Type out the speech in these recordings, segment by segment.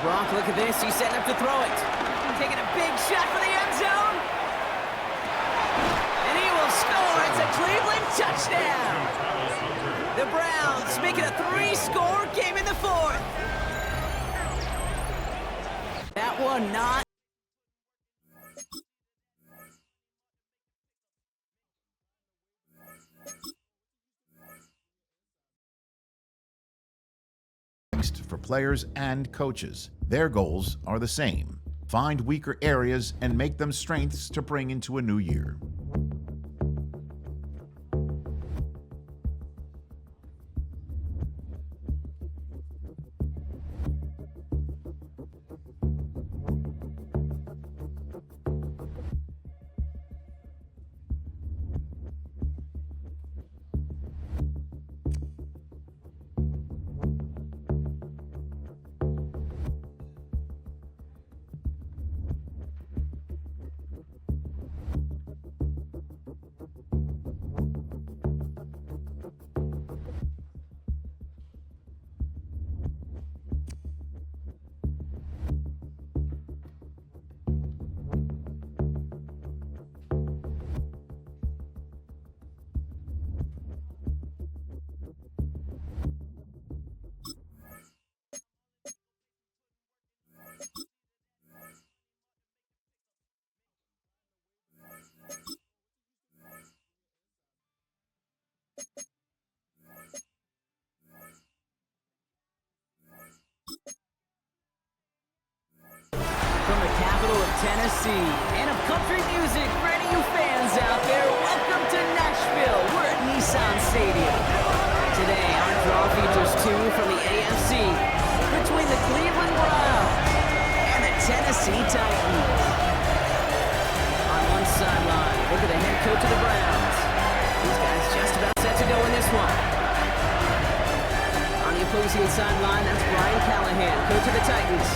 Gronk, look at this. He's setting up to throw it. Taking a big shot for the end zone. And he will score. It's a Cleveland touchdown. The Browns make it a 3-score game in the fourth. That one not. For players and coaches. Their goals are the same. Find weaker areas and make them strengths to bring into a new year. From the capital of Tennessee and of country music, for any of you fans out there, welcome to Nashville. We're at Nissan Stadium. Today, our draw features two from the AFC between the Cleveland Browns and the Tennessee Titans. On one sideline, look at the head coach of the Browns. These guys just about set to go in this one. On the opposing sideline, that's Brian Callahan, coach of the Titans.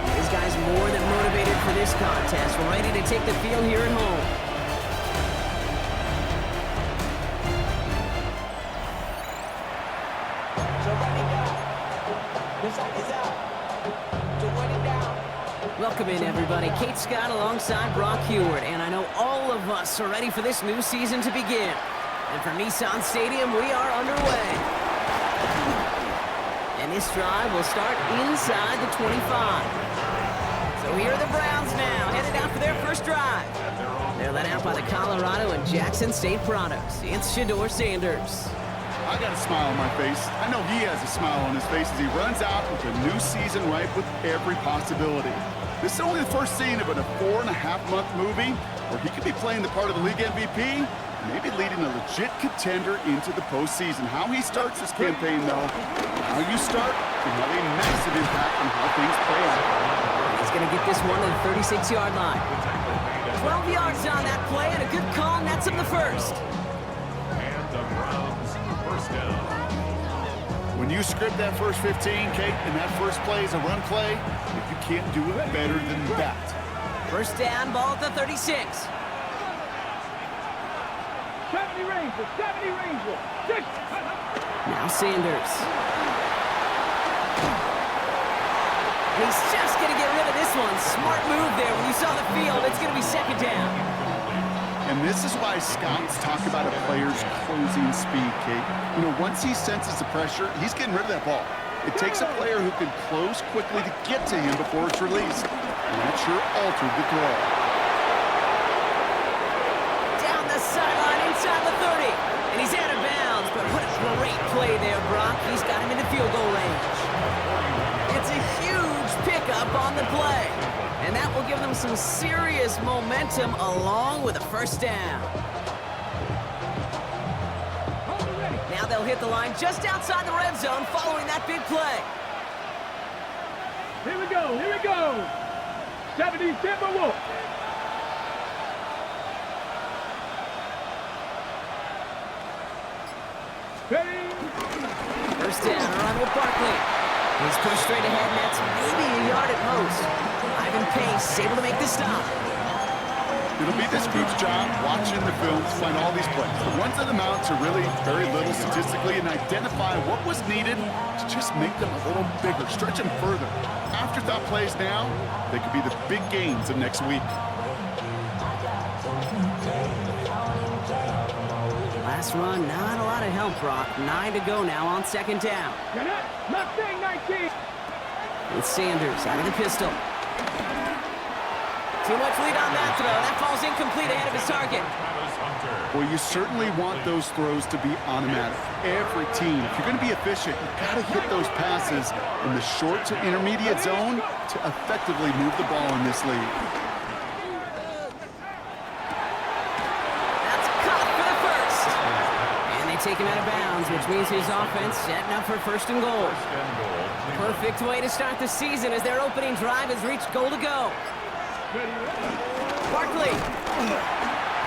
These guys more than motivated for this contest, ready to take the field here at home. Welcome in, everybody. Kate Scott alongside Brock Heward, and I know all of us are ready for this new season to begin. And for Nissan Stadium, we are underway. And this drive will start inside the 25. So here are the Browns now, headed out for their first drive. They're led out by the Colorado and Jackson State products. It's Shedeur Sanders. I got a smile on my face. I know he has a smile on his face as he runs out with a new season ripe with every possibility. This is only the first scene of a 4.5-month movie where he could be playing the part of the league MVP, maybe leading a legit contender into the postseason. How he starts this campaign, though, how you start can have a massive impact on how things play out. He's going to get this one to the 36-yard line. 12 yards on that play, and a good call nets him the first. And the Browns first down. When you script that first 15, Kate, and that first play is a run play, you can't do it better than that. First down, ball at the 36. 70 Ranger, 70 Ranger, 6. Now Sanders. He's just going to get rid of this one. Smart move there. When you saw the field, it's going to be second down. And this is why scouts talk about a player's closing speed, Kate. You know, once he senses the pressure, he's getting rid of that ball. It takes a player who can close quickly to get to him before it's released. And that sure altered the throw. Down the sideline inside the 30. And he's out of bounds. But what a great play there, Brock. He's got him into field goal range. It's a huge pickup on the play. And that will give them some serious momentum along with a first down. Now they'll hit the line just outside the red zone following that big play. Here we go, here we go. 70 Timberwolves. First down, around with Barkley. He's pushed straight ahead, and that's maybe a yard at most. Driving pace, able to make the stop. It'll be this group's job watching the films, find all these plays. The ones that amount to really very little statistically and identify what was needed to just make them a little bigger, stretch them further. Afterthought plays now, they could be the big gains of next week. Last run, not a lot of help, Brock. 9 to go now on second down. You're not saying 19. With Sanders out of the pistol. Too much lead on that throw. That falls incomplete ahead of his target. Well, you certainly want those throws to be automatic. Every team, if you're going to be efficient, you've got to hit those passes in the short to intermediate zone to effectively move the ball in this league. That's caught for the first. And they take him out of bounds, which means his offense setting up for first and goal. Perfect way to start the season as their opening drive has reached goal to go. Barkley.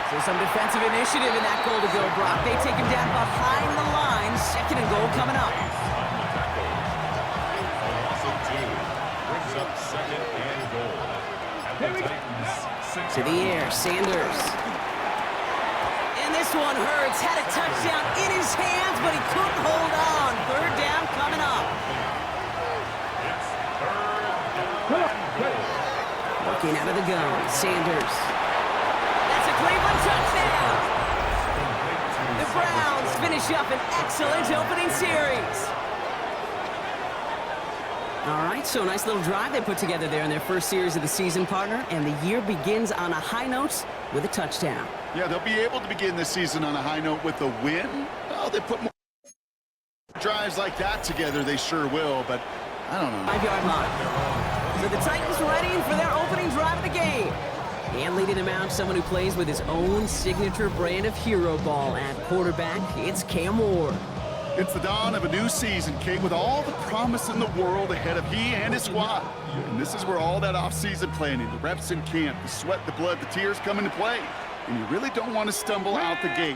So some defensive initiative in that goal to go, Brock. They take him down behind the line. Second and goal coming up. Brings up second and goal. At the Titans, To the air, Sanders. And this one hurts. Had a touchdown in his hands, but he couldn't hold on. Third down coming up. Working out of the gun, Sanders. That's a Cleveland touchdown. The Browns finish up an excellent opening series. All right, so a nice little drive they put together there in their first series of the season, partner, and the year begins on a high note with a touchdown. Yeah, they'll be able to begin this season on a high note with a win. Well, they put more drives like that together, they sure will, but I don't know. 5-yard line. So the Titans ready for their opening drive of the game. And leading them out, someone who plays with his own signature brand of hero ball at quarterback, it's Cam Ward. It's the dawn of a new season, Kate, with all the promise in the world ahead of he and his squad. And this is where all that off-season planning, the reps in camp, the sweat, the blood, the tears come into play. And you really don't want to stumble out the gate.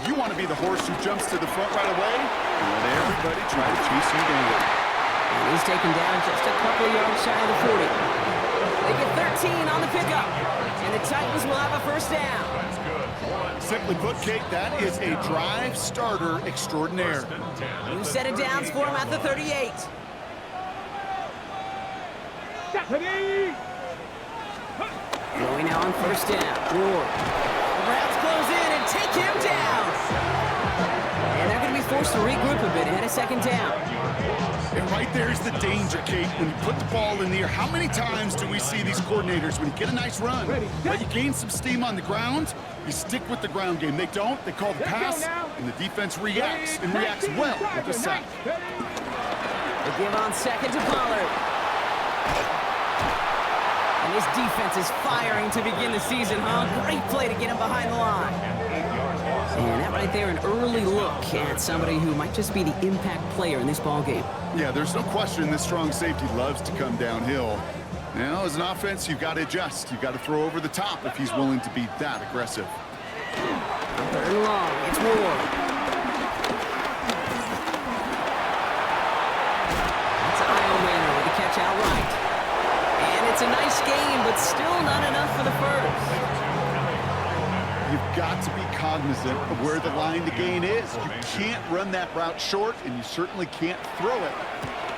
You want to be the horse who jumps to the front right away and let everybody try to chase you down. And he's taken down just a couple yards shy of the 40. They get 13 on the pickup. And the Titans will have a first down. Simply put, Kate, that is a drive starter extraordinaire. New set of downs for him at the 38. Going now on first down. Ward. The Browns close in and take him down. And they're going to be forced to regroup a bit ahead of second down. And right there's the danger, Kate, when you put the ball in the air. How many times do we see these coordinators, when you get a nice run, but you gain some steam on the ground, you stick with the ground game. They don't, they call the pass, and the defense reacts, and reacts well with the sack. They give on second to Pollard. And this defense is firing to begin the season, huh? Great play to get him behind the line. And that right there, an early look at somebody who might just be the impact player in this ballgame. Yeah, there's no question this strong safety loves to come downhill. Now, as an offense, you've got to adjust. You've got to throw over the top if he's willing to be that aggressive. Third and long, it's Ward. That's Iowa with the catch outright. And it's a nice game, but still not enough for the first. You've got to be cognizant of where the line to gain is. You can't run that route short, and you certainly can't throw it.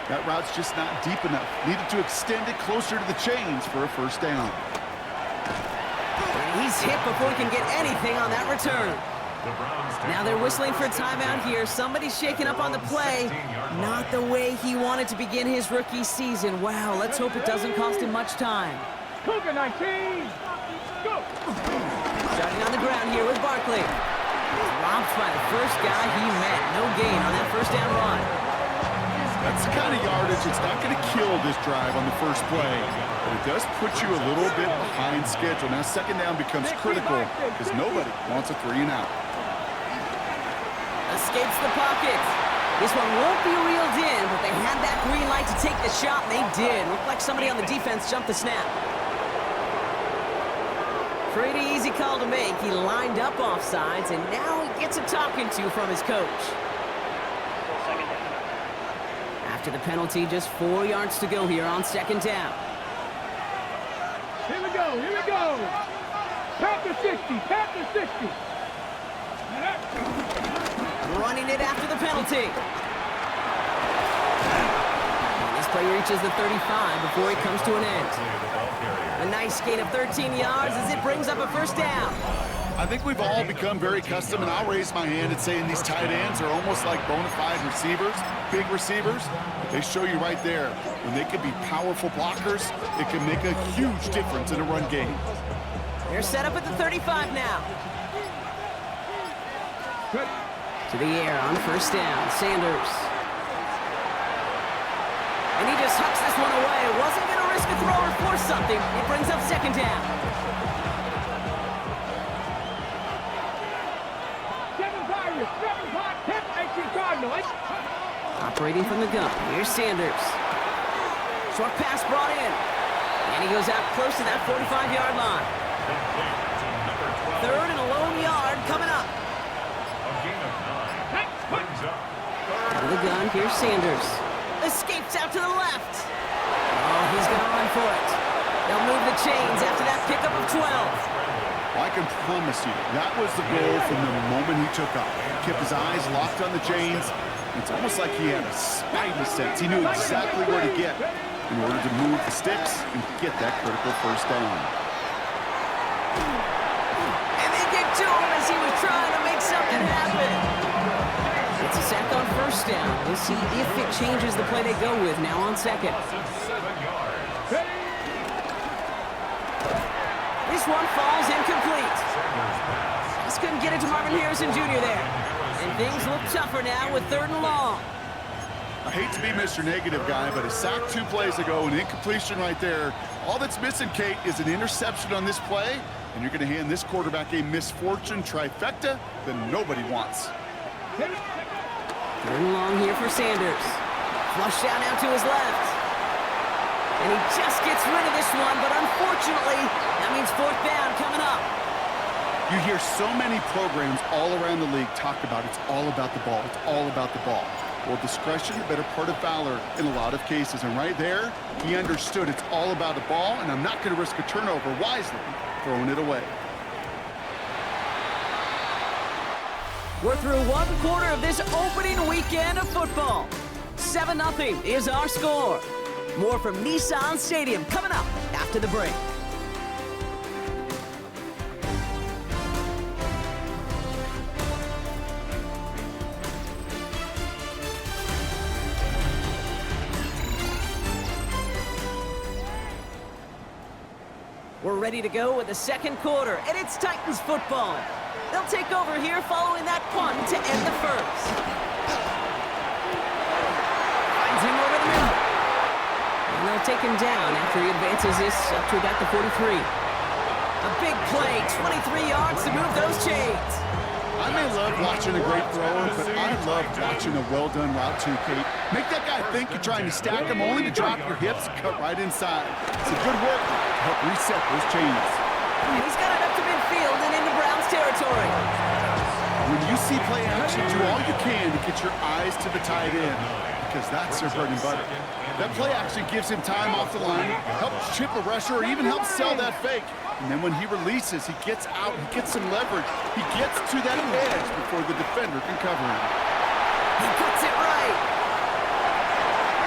That route's just not deep enough. Needed to extend it closer to the chains for a first down. And he's hit before he can get anything on that return. Now they're whistling for a timeout here. Somebody's shaking up on the play. Not the way he wanted to begin his rookie season. Wow, let's hope it doesn't cost him much time. Cougar 19. Go. Starting on the ground here with Barkley. Dropped by the first guy he met. No gain on that first down run. That's the kind of yardage that's not going to kill this drive on the first play, but it does put you a little bit behind schedule. Now second down becomes critical because nobody wants a 3 and out. Escapes the pocket. This one won't be reeled in, but they had that green light to take the shot, and they did. Looked like somebody on the defense jumped the snap. Pretty easy call to make. He lined up offsides, and now he gets a talking to from his coach. After the penalty, just 4 yards to go here on second down. Here we go, here we go. Panther 60. Panther 60. Running it after the penalty. And this play reaches the 35 before he comes to an end. A nice gain of 13 yards as it brings up a first down. I think we've all become very accustomed, and I'll raise my hand and say these tight ends are almost like bona fide receivers, big receivers. They show you right there, when they can be powerful blockers, it can make a huge difference in a run game. They're set up at the 35 now. To the air on first down, Sanders. And he just hucks this one away. Wasn't going to risk a throw or force something. It brings up second down. Operating from the gun, here's Sanders. Short pass brought in. And he goes out close to that 45-yard line. Third and a lone yard coming up. Out of the gun, here's Sanders. Escapes out to the left. Oh, he's going to run for it. They'll move the chains after that pickup of 12. Well, I can promise you, that was the goal from the moment he took off. He kept his eyes locked on the chains. It's almost like he had a spidey sense. He knew exactly where to get in order to move the sticks and get that critical first down. And they get to him as he was trying to make something happen. It's a sack on first down. We'll see if it changes the play they go with now on second. This one falls incomplete. Just couldn't get it to Marvin Harrison Jr. there. And things look tougher now with third and long. I hate to be Mr. Negative guy, but a sack 2 plays ago, an incompletion right there. All that's missing, Kate, is an interception on this play, and you're going to hand this quarterback a misfortune trifecta that nobody wants. Third and long here for Sanders. Flush down out to his left. And he just gets rid of this one, but unfortunately, that means fourth down coming up. You hear so many programs all around the league talk about it's all about the ball, it's all about the ball. Well, discretion, the better part of valor in a lot of cases. And right there, he understood it's all about the ball, and I'm not going to risk a turnover wisely, throwing it away. We're through one quarter of this opening weekend of football. 7-0 is our score. More from Nissan Stadium coming up after the break. We're ready to go with the second quarter, and it's Titans football. They'll take over here following that punt to end the first. Finds him over the middle. And they'll take him down after he advances this up to about the 43. A big play, 23 yards to move those chains. I may love watching a great thrower, but I love watching a well-done route too, Kate. Make that guy think you're trying to stack him only to drop your hips and cut right inside. It's a good work to help reset those chains. And he's got it up to midfield and into Browns territory. When you see play action, do all you can to get your eyes to the tight end, because that's their bread and butter. That play action gives him time off the line, helps chip a rusher, or even helps sell that fake. And then when he releases, he gets out, he gets some leverage. He gets to that edge before the defender can cover him. He puts it right.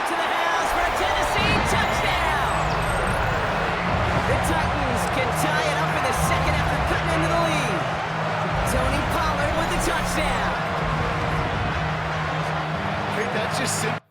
To the house for a Tennessee touchdown. The Titans can tie it up in the second after cutting into the lead. Tony Pollard with the touchdown. Hey, that's just simple.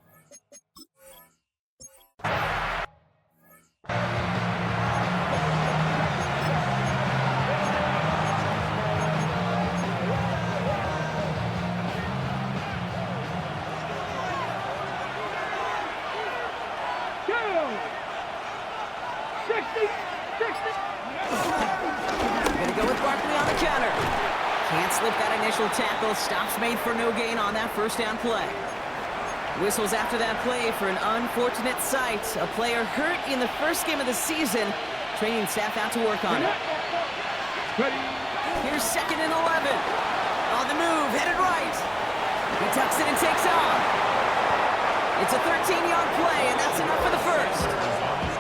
Gonna go with Barkley on the counter. Can't slip that initial tackle. Stops made for no gain on that first down play. Whistles after that play for an unfortunate sight. A player hurt in the first game of the season. Training staff out to work on it. Here's second and 11. On the move, headed right. He tucks it and takes off. It's a 13-yard play, and that's enough for the first.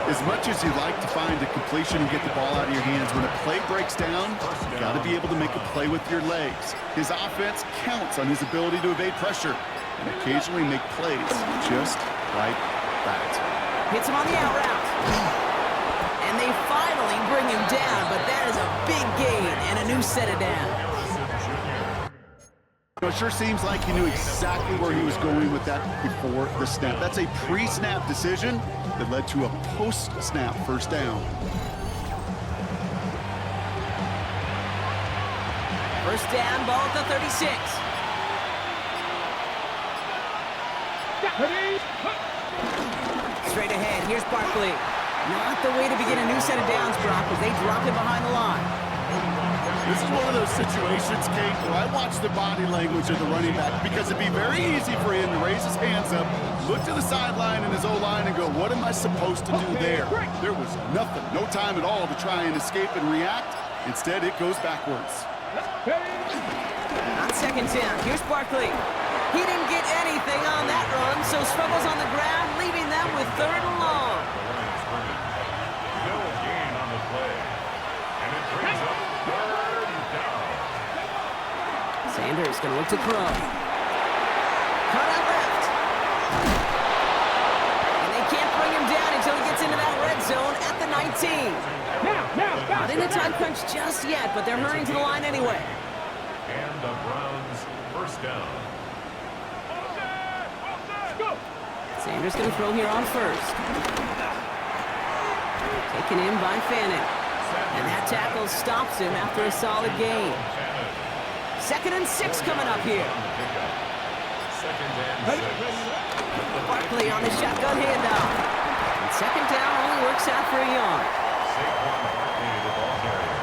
As much as you like to find a completion and get the ball out of your hands, when a play breaks down, you got to be able to make a play with your legs. His offense counts on his ability to evade pressure and occasionally make plays just like that. Hits him on the out route. And they finally bring him down, but that is a big gain and a new set of downs. It sure seems like he knew exactly where he was going with that before the snap. That's a pre-snap decision that led to a post-snap first down. First down, ball at the 36. Straight ahead, here's Barkley. Not the way to begin a new set of downs, Brock, because they dropped it behind the line. This is one of those situations, Kate, where I watch the body language of the running back because it'd be very easy for him to raise his hands up, look to the sideline and his O-line and go, what am I supposed to do there? There was nothing, no time at all to try and escape and react. Instead, it goes backwards. On second down, here's Barkley. He didn't get anything on that run, so struggles on the ground, leaving them with third and long. No gain on the play. And it brings up third down. Sanders going to look to throw. Cut out left. And they can't bring him down until he gets into that red zone at the 19. Not in the time crunch just yet, but they're hurrying to the line anyway. And the Browns first down. Sanders going to throw here on first. Taken in by Fannin. And that tackle stops him after a solid gain. 2nd and 6 coming up here. Second and 6. Barkley on the shotgun handoff. And second down only works out for a yard. Saquon Barkley, the ball carrier.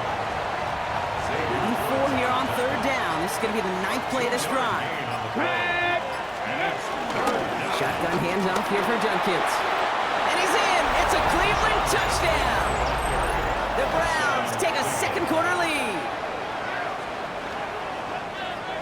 4 here on third down. This is going to be the 9th play of this drive. Shotgun handoff here for Junkins. And he's in. It's a Cleveland touchdown. The Browns take a second quarter lead.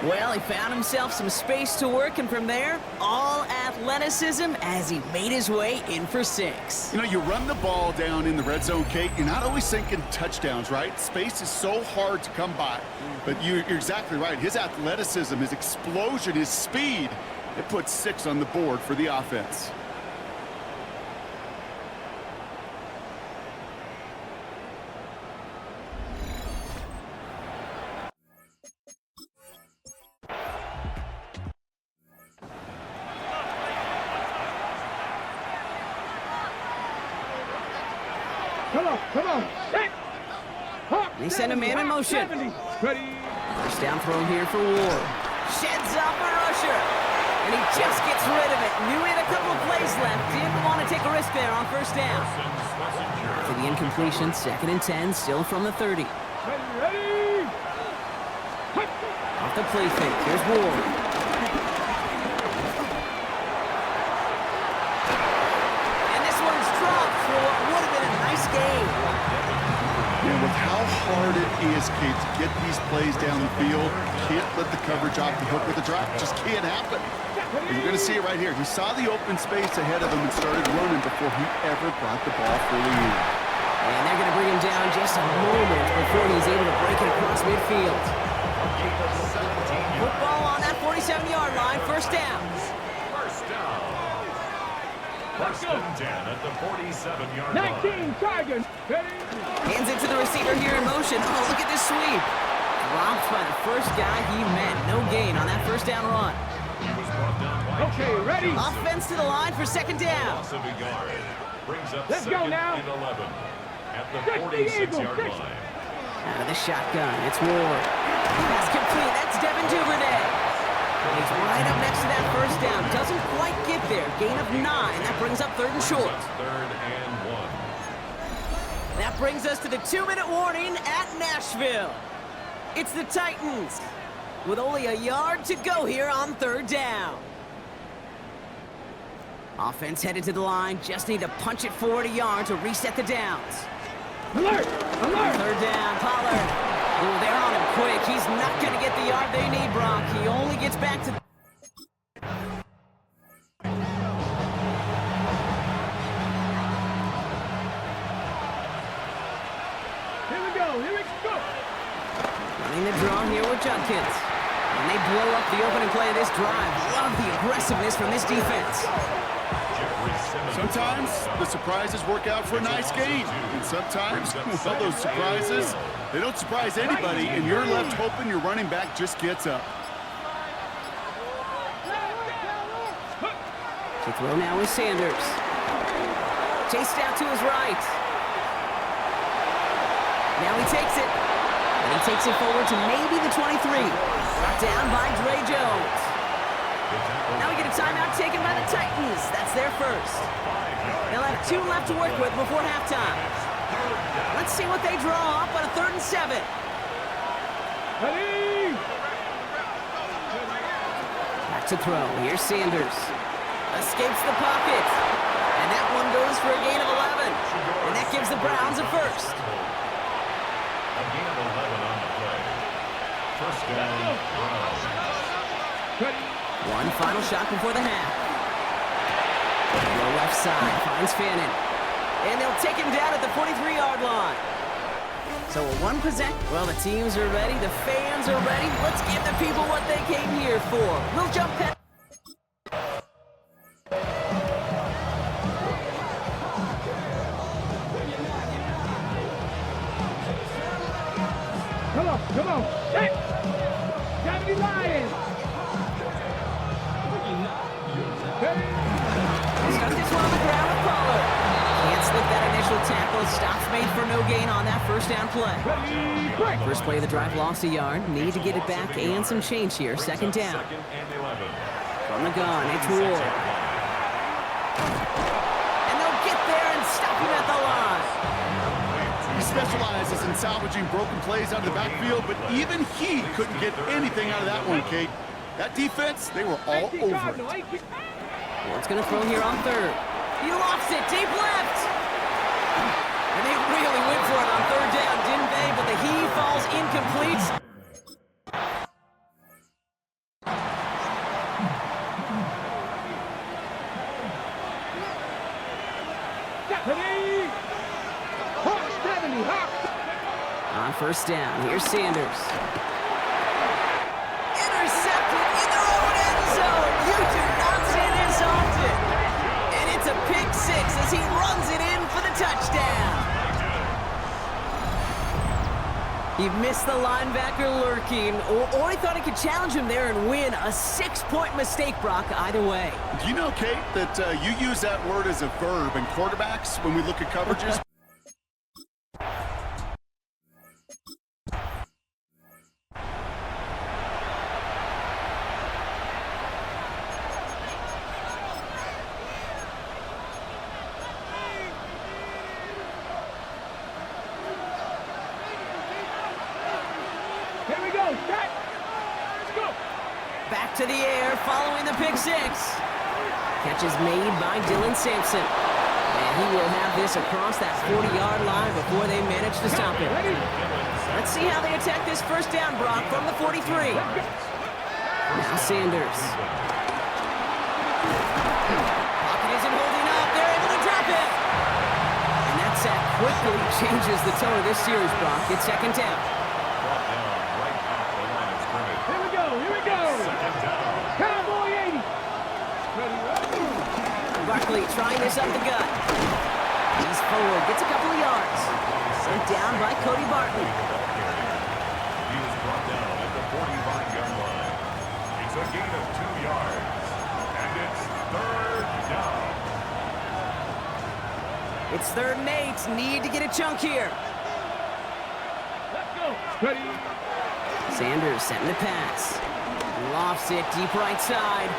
Well, he found himself some space to work, and from there, all athleticism as he made his way in for 6. You know, you run the ball down in the red zone, Kate, you're not always thinking touchdowns, right? Space is so hard to come by. But you're exactly right. His athleticism, his explosion, his speed, it puts 6 on the board for the offense. Come on. They send a man in motion. Ready. First down throw here for Ward. Sheds off a rusher. And he just gets rid of it. Knew he had a couple of plays left. Didn't want to take a risk there on first down. For the incompletion, 2nd and 10, still from the 30. Ready. Off the play fake. Here's Ward. And this one's dropped for what would have been a nice game. And with how hard it is, Kate, to get these plays down the field, can't let the coverage off the hook with a drop. Just can't happen. And you're going to see it right here. He saw the open space ahead of him and started running before he ever brought the ball fully in. And they're going to bring him down just a moment before he's able to break it across midfield. Football on that 47-yard line, first down. First down. First and 10 at the 47-yard line. 19 Tigers. Ready. Hands it to the receiver here in motion. Oh, look at this sweep. Dropped by the first guy he met. No gain on that first down run. He was brought down by Okay, ready. Offense to the line for second down. loss of a yard. Brings up Let's go second now. and 11 at the Fix the Eagles, 46-yard fix. line. Out of the shotgun, it's Ward. That's complete. That's Devin Duvernay. He's right up next to that first down. Doesn't quite get there. Gain of 9. That brings up third and short. Third and 1. That brings us to the 2-minute warning at Nashville. It's the Titans with only a yard to go here on third down. Offense headed to the line. Just need to punch it forward a yard to reset the downs. Alert. Third down, Pollard. Oh, they're on him quick. He's not going to get the yard they need, Brock. He only gets back to... Here we go. Running the draw here with Judkins. And they blow up the opening play of this drive. Love the aggressiveness from this defense. Sometimes the surprises work out for a nice game. And sometimes, well, those surprises, they don't surprise anybody, and you're left hoping your running back just gets up. To throw now is Sanders. Chased out to his right. Now he takes it. And he takes it forward to maybe the 23. Brought down by Dre Jones. Now we get a timeout taken by the Titans. That's their first. They'll have 2 left to work with before halftime. Let's see what they draw up on a 3rd and 7. Ready. Back to throw. Here's Sanders. Escapes the pocket. And that one goes for a gain of 11. And that gives the Browns a first. A gain of 11 on the play. First down, Browns. One final shot before the half. The left side finds Fannin. And they'll take him down at the 43-yard line. So a 1 possession. Well, the teams are ready. The fans are ready. Let's give the people what they came here for. We'll jump past. Come on. Hey. 70 Lions. Stuck this one on the ground with Pollard. Can't slip that initial tackle. Stops made for no gain on that first down play. First play of the drive lost a yard. Need to get it back and some change here. 2nd down. From the gun, it's Ward. And they'll get there and stop him at the line. He specializes in salvaging broken plays out of the backfield, but even he couldn't get anything out of that one, Kate. That defense, they were all over it. Ward's going to throw here on 3rd. He lofts it deep left. And they really went for it on 3rd down, didn't they? But the heave falls incomplete. On 1st down, here's Sanders. Intercepted in their own end zone. You do not see this often. And it's a pick 6 as he runs it in for the touchdown. He missed the linebacker lurking, or he thought he could challenge him there and win. A 6-point mistake, Brock, either way. Do you know, Kate, that you use that word as a verb in quarterbacks when we look at coverages? Here we go. Set. Let's go. Back to the air, following the pick 6. Catch is made by Dylan Sampson. And he will have this across that 40-yard line before they manage to stop him. Let's see how they attack this first down, Brock, from the 43. Now Sanders. Pocket isn't holding up. They're able to drop it. And that sack quickly changes the tone of this series, Brock. It's 2nd down. Here we go. Cowboy 80. Barkley trying this up the gut. He's forward, gets a couple of yards. Sent down by Cody Barton. He was brought down at the 45-yard line. It's a gain of 2 yards. And it's 3rd down. It's 3rd and 8. Need to get a chunk here. Let's go. Ready. Sanders setting the pass. Lofts it deep right side.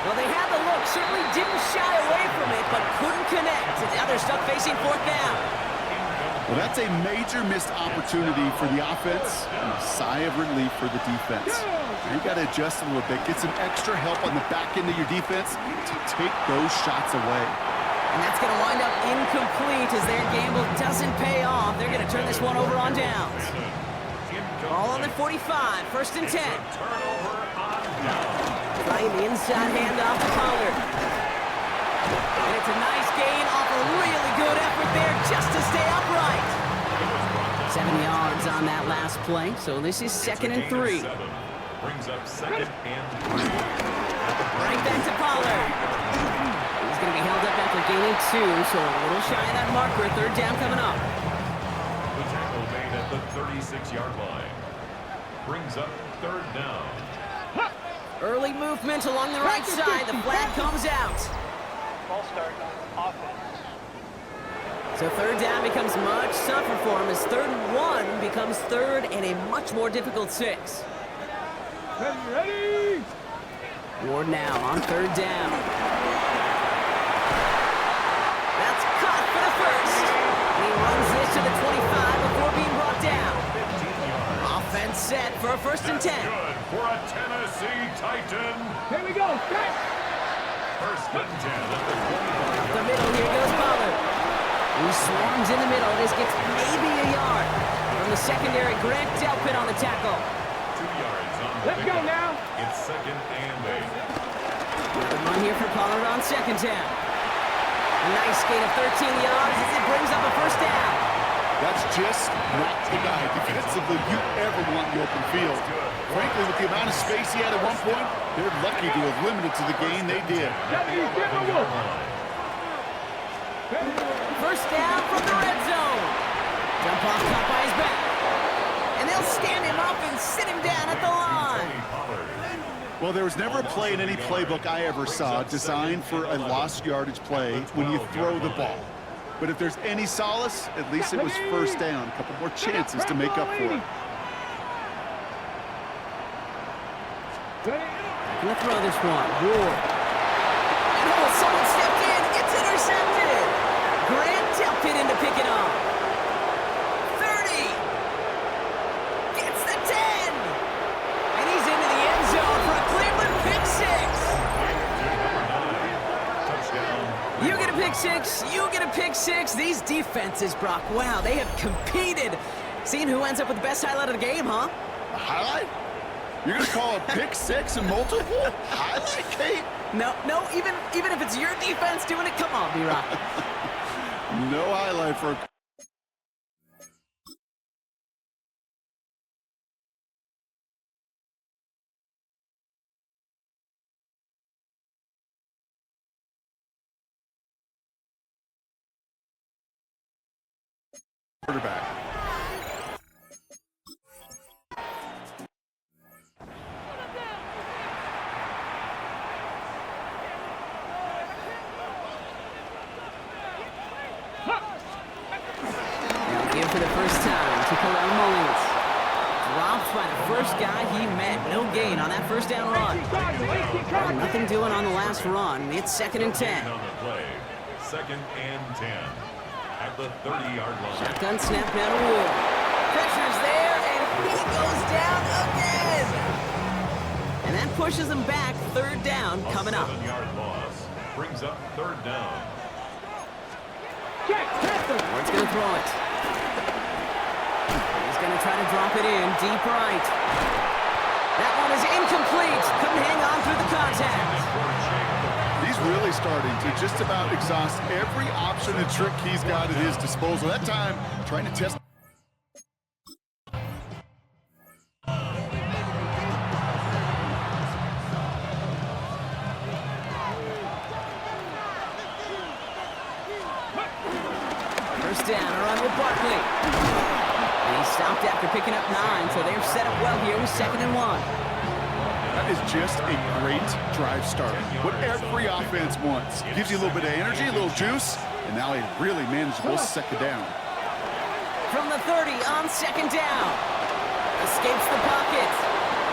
Well, they had the look. Certainly didn't shy away from it, but couldn't connect. And now they're stuck facing 4th down. Well, that's a major missed opportunity for the offense and a sigh of relief for the defense. Now you got to adjust a little bit, get some extra help on the back end of your defense to take those shots away. And that's going to wind up incomplete as their gamble doesn't pay off. They're going to turn this one over on downs. Ball on the 45, 1st and 10. Trying the inside handoff to Pollard. And it's a nice gain off a really good effort there just to stay upright. on that last play, so this is second and 3. Brings up second and 3. Right back to Pollard. He's going to be held up after gaining 2, so a little shy of that marker. Third down coming up. The tackle made at the 36-yard line. Brings up third down. Early movement along the right side. The flag comes out. Ball start, offense. So third down becomes much tougher for him as 3rd and 1 becomes 3rd and a much more difficult 6. Ready? Ward now on 3rd down. That's caught for the first. And he runs this to the 25 before being brought down. 15 yards. Offense set for a 1st and 10. Good for a Tennessee Titan. Here we go. Set. 1st and 10 at the 25. Up the middle, here goes Pollard. He swarms in the middle. This gets maybe a yard. From the secondary, Grant Delpit on the tackle. 2 yards on the Let's go pickup. now. It's second and 8. Another run here for Pollard on 2nd down. A nice gain of 13 yards as it brings up a 1st down. That's just not the guy defensively you ever want in the open field. Frankly, with the amount of space he had at one point, they're lucky to have limited to the gain they did. 77. 1st down from the red zone. Jump off top by his back. And they'll stand him up and sit him down at the line. Well, there was never a play in any playbook I ever saw designed for a lost yardage play when you throw the ball. But if there's any solace, at least it was 1st down. A couple more chances to make up for it. Gonna throw this one. Ward. And oh, someone stepped in. It's intercepted. Grant Delpit in to pick it up. 30. Gets the 10. And he's into the end zone for a Cleveland pick 6. You get a pick 6. You get a pick 6. These defenses, Brock, wow, they have competed. Seeing who ends up with the best highlight of the game, huh? A highlight? You're going to call a pick 6 and multiple? Highlight, Kate? No, even if it's your defense doing it, come on, B-Rock. No highlight for a quarterback. Give for the first time to Khalil Mullins. Dropped by the first guy he met. No gain on that 1st down run. Nothing doing on the last run. It's 2nd and 10. On the play. 2nd and 10 at the 30-yard line. Shotgun snap now to Wood. Pressure's there, and he goes down again. And that pushes him back. 3rd down coming up. 7-yard loss brings up 3rd down. Ward's going to throw it. He's going to try to drop it in deep right. That one is incomplete. Couldn't hang on through the contact. He's really starting to just about exhaust every option and trick he's got at his disposal. That time, trying to test. First down, a run with Barkley. And he stopped after picking up 9, so they're set up well here with 2nd and 1. That is just a great drive start. What every offense wants. Gives you a little bit of energy, a little juice, and now a really manageable 2nd down. From the 30 on 2nd down. Escapes the pocket.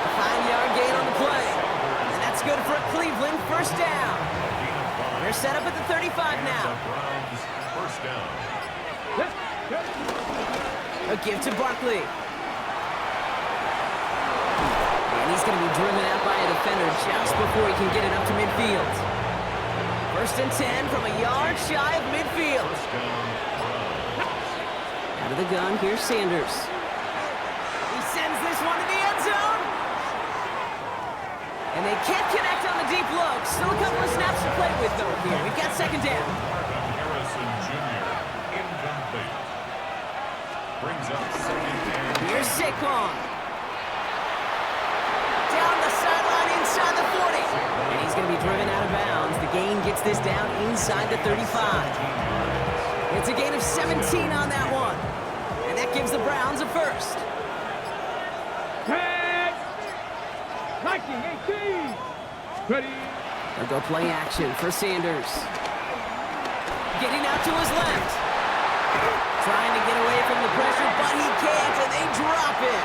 A 5-yard gain on the play. And that's good for a Cleveland 1st down. They're set up at the 35 now. Browns 1st down. A give to Barkley. And he's going to be driven out by a defender just before he can get it up to midfield. 1st and 10 from a yard shy of midfield. 1st down, Browns. Out of the gun, here's Sanders. He sends this one to the end zone. And they can't connect on the deep look. Still a couple of snaps to play with, though, here. We've got 2nd down. Harrison Jr. incomplete. Brings up 2nd and Here's Saquon. Down the sideline inside the 40. And he's going to be driven out of bounds. The gain gets this down inside the 35. It's a gain of 17 on that one. And that gives the Browns a first. 10, 19, 18. Ready. They'll go play action for Sanders. Getting out to his left. Trying to get away from the pressure, but he can't, and they drop it.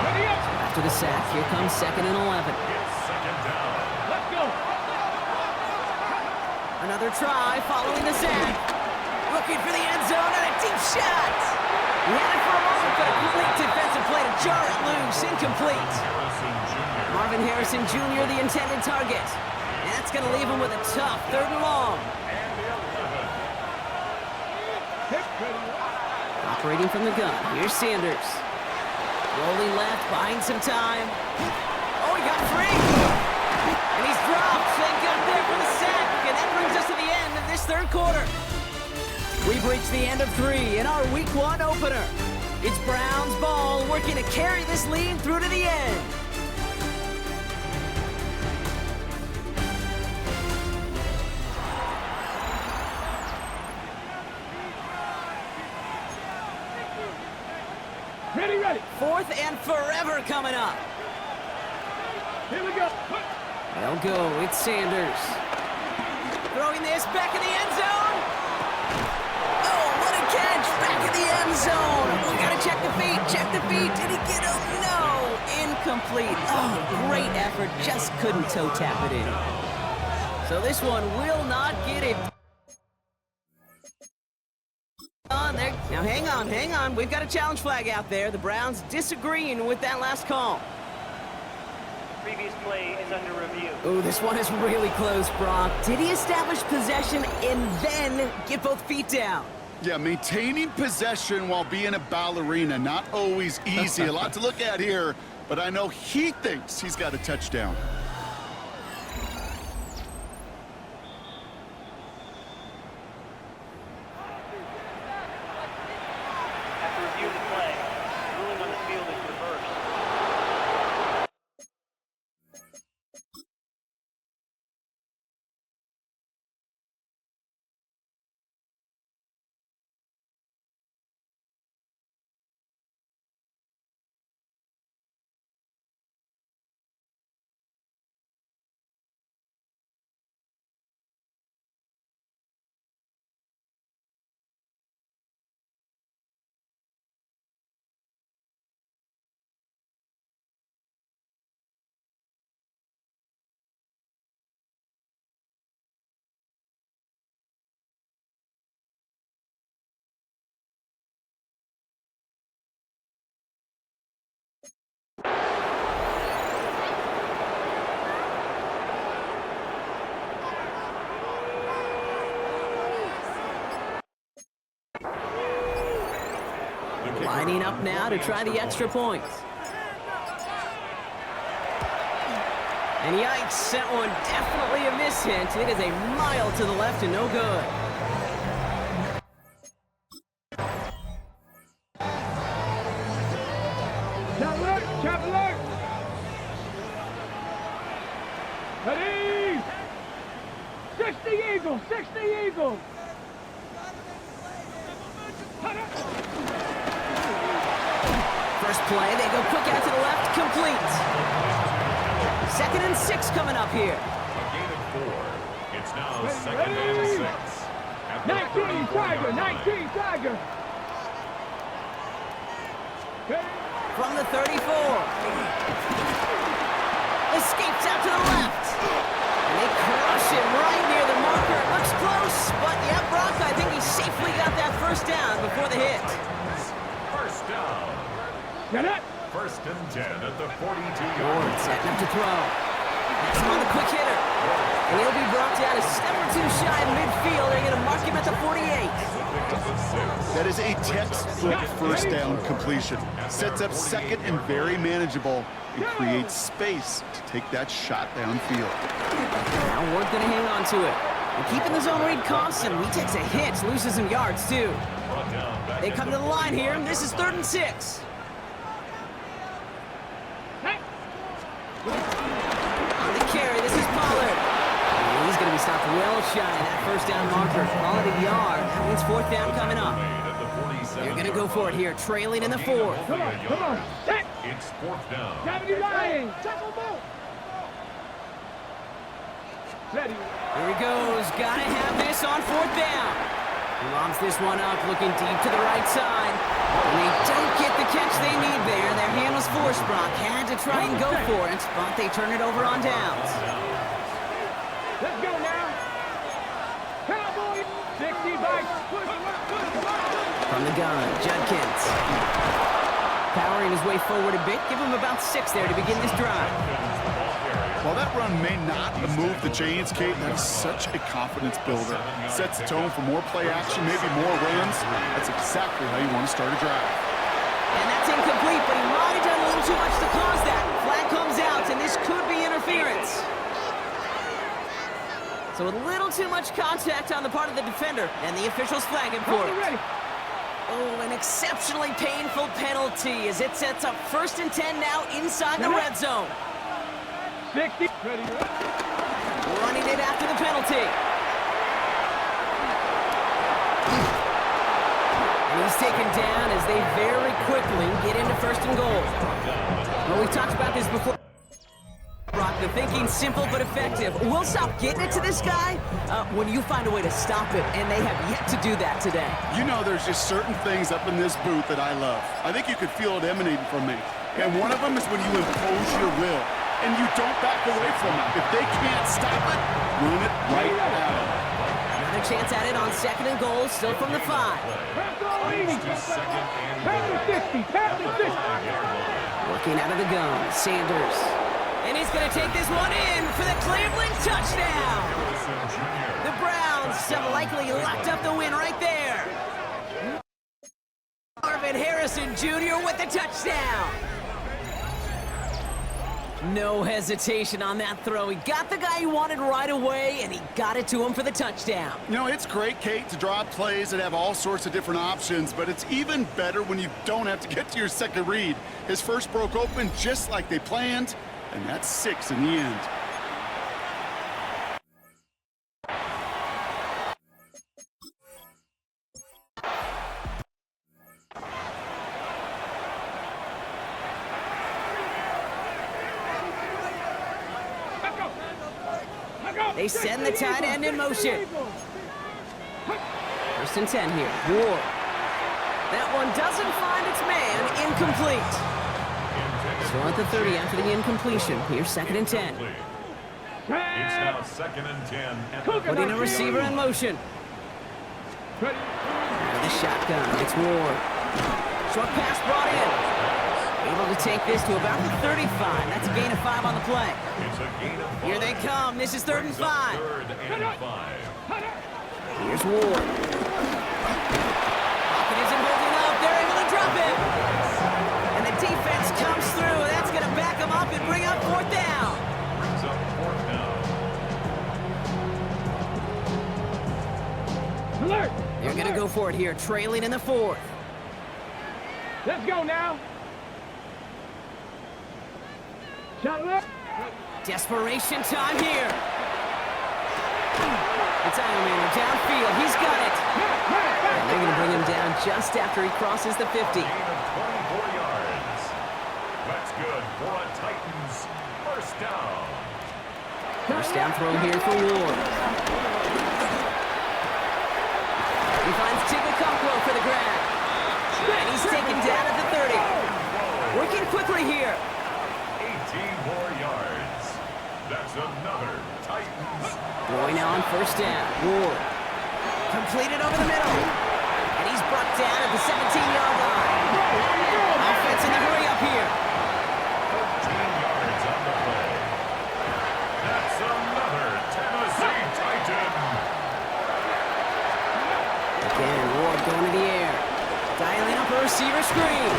Ready up. After the sack, here comes 2nd and 11. Let's go. Another try following the sack. Looking for the end zone and a deep shot. He had it for a moment, but a complete defensive play to jar it loose. Incomplete. Marvin Harrison Jr., the intended target. And that's going to leave him with a tough 3rd and long. Operating from the gun, here's Sanders. Rolling left, buying some time. Oh, he got free! And he's dropped. Thank God there for the sack. And that brings us to the end of this 3rd quarter. We've reached the end of 3 in our Week 1 opener. It's Browns ball working to carry this lead through to the end. Ready, ready. 4th and forever coming up. Here we go. They'll go. It's Sanders. Throwing this back in the end zone. Oh, what a catch. Back in the end zone. We got to check the feet. Check the feet. Did he get him? No. Incomplete. Oh, great effort. Just couldn't toe tap it in. So this one will not get it. Now hang on. We've got a challenge flag out there. The Browns disagreeing with that last call. Previous play is under review. Oh, this one is really close, Brock. Did he establish possession and then get both feet down? Yeah, maintaining possession while being a ballerina, not always easy. A lot to look at here, but I know he thinks he's got a touchdown. After review of the play, ruling on the field is reversed. Lining up now to try the extra point. And yikes, that one definitely a miss hit. It is a mile to the left and no good. Cap alert. Ready. 60 Eagles, 60 Eagles. First play, they go quick out to the left, complete. 2nd and 6 coming up here. A gain of 4. It's now 2nd and 6. At the 19 Tiger, 19 Tiger. From the 34. Escapes out to the left. And they crush him right near the marker. It looks close, but yeah, Brock, I think he safely got that first down before the hit. First down. Get it. 1st and 10 at the 42-yard Ward line. setting up to throw. That's him on the quick hitter. And he'll be brought down a step or two shy of midfield. They're going to mark him at the 48. That is a textbook first down completion. Sets up 2nd and very manageable and creates space to take that shot downfield. Now Ward's going to hang on to it. And keeping the zone read constant. He takes a hit, loses some yards too. They come to the line here, and this is 3rd and 6. On the carry, this is Pollard. And he's going to be stopped well shy of that first down marker. Call it a yard. That means 4th down coming up. They're going to go for it here, trailing in the 4th. Come on. Set. It's 4th down. 70 lying. Ready. Here he goes. Got to have this on 4th down. He lobs this one up, looking deep to the right side. And they don't get the catch they need there. Their hand was forced. Brock had to try and go for it, but they turn it over on downs. Let's go now. Cowboys. 60 bites. From the gun, Judkins. Powering his way forward a bit. Give him about 6 there to begin this drive. While that run may not have moved the chains, Kate, that is such a confidence builder. Sets the tone for more play action, maybe more runs. That's exactly how you want to start a drive. And that's incomplete, but he might have done a little too much to cause that. Flag comes out, and this could be interference. So a little too much contact on the part of the defender, and the officials flag him for it. Oh, an exceptionally painful penalty as it sets up 1st and 10 now inside the red zone. 60. Ready. Running it after the penalty. And he's taken down as they very quickly get into 1st and goal. Well, we've talked about this before. Brock, the thinking's simple but effective. We'll stop getting it to this guy when you find a way to stop it, and they have yet to do that today. You know, there's just certain things up in this booth that I love. I think you could feel it emanating from me. And one of them is when you impose your will. And you don't back away from it. If they can't stop it, run it right at them. Another chance at it on 2nd and goal, still from the 5. Working out of the gun, Sanders. And he's going to take this one in for the Cleveland touchdown. The Browns have likely locked up the win right there. Marvin Harrison Jr. with the touchdown. No hesitation on that throw. He got the guy he wanted right away, and he got it to him for the touchdown. You know, it's great, Kate, to draw plays that have all sorts of different options, but it's even better when you don't have to get to your second read. His first broke open just like they planned, and that's 6 in the end. They send the tight end in motion. 1st and 10 here. Ward. That one doesn't find its man. Incomplete. So at the 30 after the incompletion. Here's 2nd and 10. It's now 2nd and 10. Putting a receiver in motion. The shotgun. It's Ward. Short pass brought in. Able to take this to about the 35. That's a gain of 5 on the play. It's a gain of 5. Here they come. This is 3rd and 5. 3rd and 5. Here's Ward. Pocket isn't holding up. They're able to drop it. And the defense comes through. That's going to back them up and bring up 4th down. Brings up 4th down. Alert. They're going to go for it here, trailing in the 4th. Let's go now. Shot left. Desperation time here. It's Ironman downfield. He's got it. And they're going to bring him down just after he crosses the 50. Gain of 24 yards. That's good for a Titans first down. First down throw here for Ward. He finds Tigakokwo for the grab. And he's taken down at the 30. Working quickly here. 18 more yards. That's another Titans. Going on 1st down. Ward. Completed over the middle. And he's brought down at the 17-yard line. Offense in the hurry up here. 13 yards on the play. That's another Tennessee Titan. Again, Ward going to the air. Dialing up a receiver screen.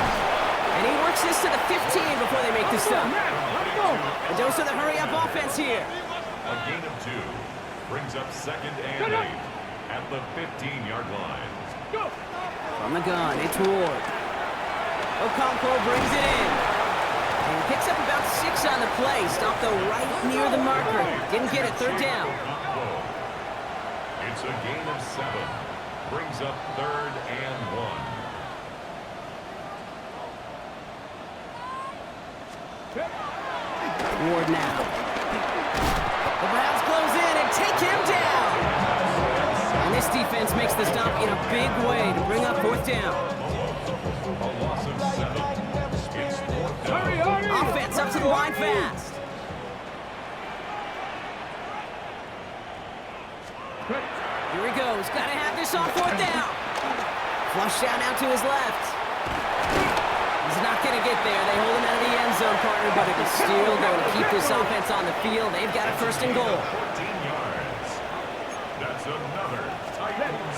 And he works this to the 15 before they make the stop. A dose of the hurry-up offense here. A gain of 2. Brings up 2nd and 8 at the 15-yard line. Go. From the gun, it's Ward. Okonkwo brings it in. And he picks up about 6 on the play. Stopped though right near the marker. Didn't get it, 3rd down. It's a gain of 7. Brings up 3rd and 1. Ward now. The Browns close in and take him down. And this defense makes the stop in a big way to bring up 4th down. A loss of 7. It's 4th down. Hurry, hurry. Offense up to the line fast. Here he goes. Got to have this on 4th down. Flush down out to his left. He's not going to get there. They hold him out of the end zone, partner, but it is still going to keep this offense on the field. They've got a 1st and goal. 14 yards. That's another Titans.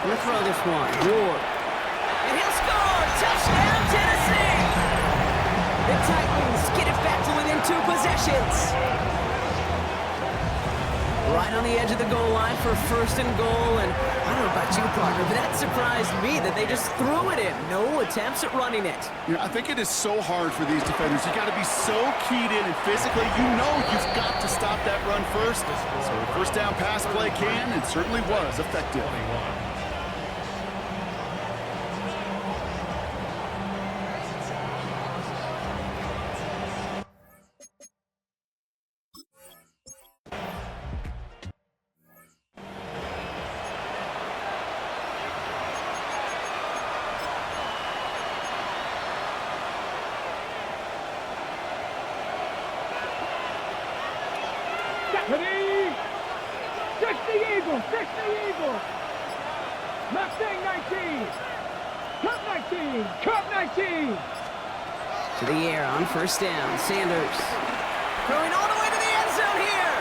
We'll throw this one. Ward. And he'll score! Touchdown, Tennessee! The Titans get it back to within 2 possessions. Right on the edge of the goal line for 1st and goal, and I don't know about you, partner, but that surprised me that they just threw it in. No attempts at running it. I think it is so hard for these defenders. You got to be so keyed in and physically, you've got to stop that run first. So the 1st down pass play can and certainly was effective. Ready? 60 Eagles, 60 Eagles. Mustang 19. Cup 19, Cup 19. To the air on 1st down. Sanders throwing all the way to the end zone here.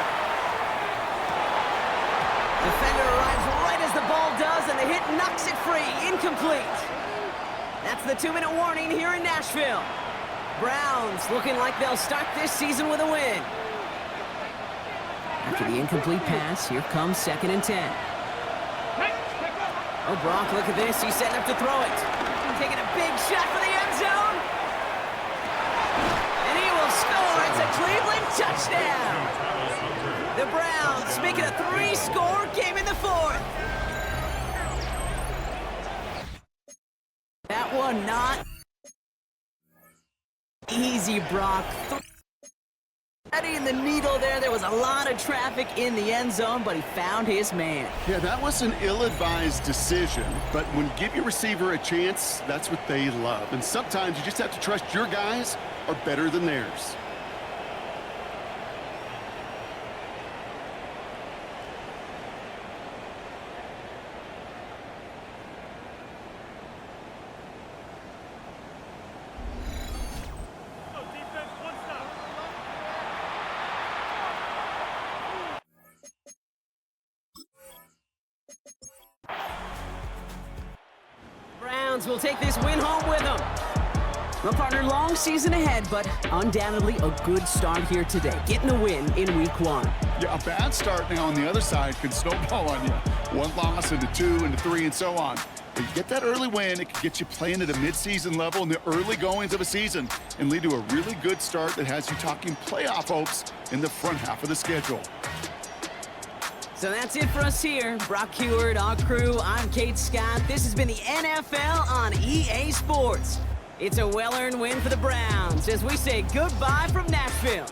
Defender arrives right as the ball does, and the hit knocks it free. Incomplete. That's the 2-minute warning here in Nashville. Browns looking like they'll start this season with a win. After the incomplete pass, here comes 2nd and 10. Oh, Brock, look at this. He's setting up to throw it. Taking a big shot for the end zone. And he will score. It's a Cleveland touchdown. The Browns make it a 3-score game in the 4th. That one not easy, Brock. In the needle there was a lot of traffic in the end zone, but he found his man. Yeah, that was an ill-advised decision, but when you give your receiver a chance, that's what they love. And sometimes you just have to trust your guys are better than theirs. Will take this win home with them. My partner, long season ahead, but undoubtedly a good start here today. Getting a win in week 1. Yeah, a bad start now on the other side can snowball on you. 1 loss into 2 into 3 and so on. But you get that early win, it can get you playing at a midseason level in the early goings of a season and lead to a really good start that has you talking playoff hopes in the front half of the schedule. So that's it for us here. Brock Heward, our crew, I'm Kate Scott. This has been the NFL on EA Sports. It's a well-earned win for the Browns as we say goodbye from Nashville.